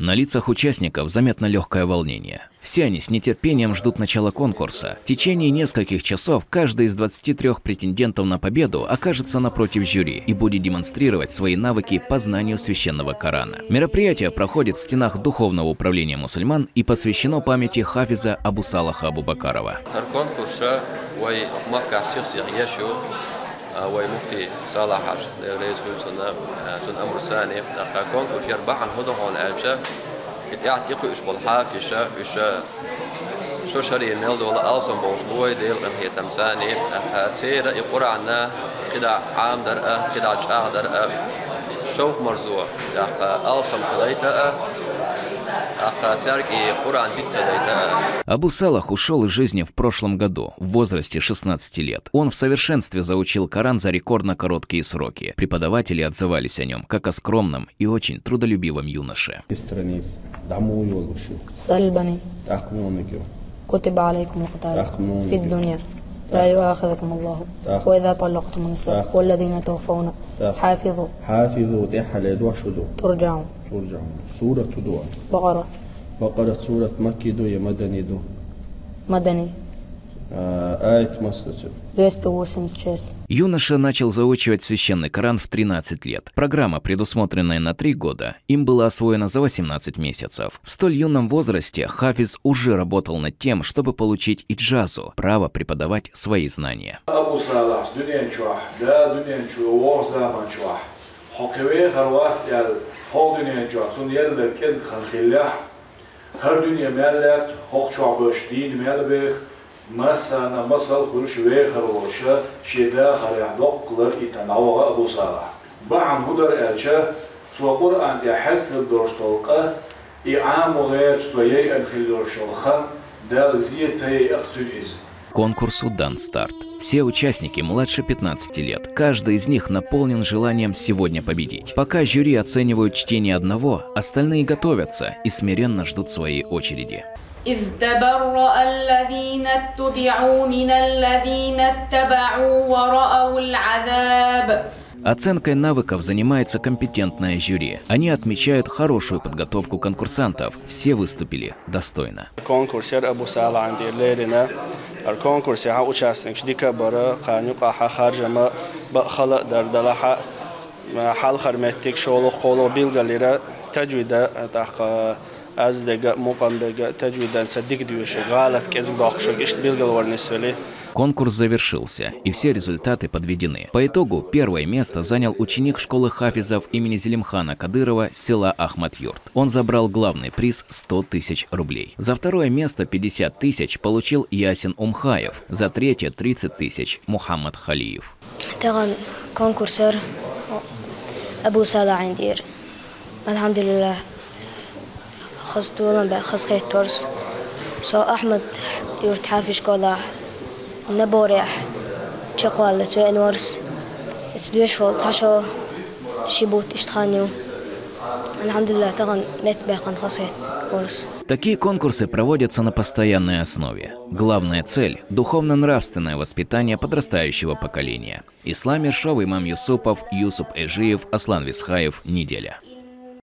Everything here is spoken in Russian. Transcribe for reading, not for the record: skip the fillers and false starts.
На лицах участников заметно легкое волнение. Все они с нетерпением ждут начала конкурса. В течение нескольких часов каждый из 23 претендентов на победу окажется напротив жюри и будет демонстрировать свои навыки по знанию священного Корана. Мероприятие проходит в стенах Духовного управления мусульман и посвящено памяти хафиза Абу Салаха Абу Бакарова. ومفتي صالح رئيس كونسلنا تون أمر ثاني نقاكون كوشير بحن هذا هون أبشة يعطيكوا إيش بالحاف إيش شو شري الميل دول ألسن بوشلوي ديل إن هي تمثاني سير يقرأ عنا كده عام درقة كده جاء درقة شوك مرزوع ألسن خليتها Абу Салах ушел из жизни в прошлом году, в возрасте 16 лет. Он в совершенстве заучил Коран за рекордно короткие сроки. Преподаватели отзывались о нем как о скромном и очень трудолюбивом юноше. لا يؤاخذكم الله وإذا طلقتم النساء والذين توفون حافظوا ترجعون سورة دعاء بقرة سورة مكي دو مدني دو مدني آية مسجد. 286. Юноша начал заучивать священный Коран в 13 лет. Программа, предусмотренная на 3 года, им была освоена за 18 месяцев. В столь юном возрасте хафиз уже работал над тем, чтобы получить иджазу, право преподавать свои знания. مثلا مثل خروش وی خروشه شده خریدق کلر ایتناوغا ابو صالح بعد هدر الچه سوقر انت حد درشتلقه اعام غير سويه الخلورشلخه دال زيت سي اقتصيز. Конкурсу дан старт. Все участники младше 15 лет. Каждый из них наполнен желанием сегодня победить. Пока жюри оценивают чтение одного, остальные готовятся и смиренно ждут своей очереди. إذ تبرأ الذين اتبعوا من الذين اتبعوا ورأوا العذاب. Оценкой навыков занимается компетентное жюри. Они отмечают хорошую подготовку конкурсантов. Все выступили достойно. Конкурсер Абу Салах андирлерина. الكونكورس ها участник ديكا برا قانوقا خارجما بخلا دردلها حال خرمتك شغل خولو بيلغاليرا تجويدا تاق از дега мукам бега тажвидан садик дюши галат кезг бахшо гишт билгалварны сөли. Конкурс завершился, и все результаты подведены. По итогу первое место занял ученик школы хафизов имени Зелимхана Кадырова села Ахмад-Юрт. Он забрал главный приз 100 тысяч рублей. За второе место 50 тысяч получил Ясин Умхаев. За третье 30 тысяч Мухаммад Халиев. Конкурсер Абу Салах андир. Алхамдулилlah. خصتونا بخصخيت تورس سو أحمد يرتحافش كلا نبوريح شقوال توين ورس اتدوشول تعشو شيبوت اشتخانيو الحمد لله تغن مت بيقن خصخيت ورس. Такие конкурсы проводятся на постоянной основе. Главная цель – духовно-нравственное воспитание подрастающего поколения. Ислам Ершов, Имам Юсупов, Юсуп Эжиев, Аслан Висхаев. Неделя.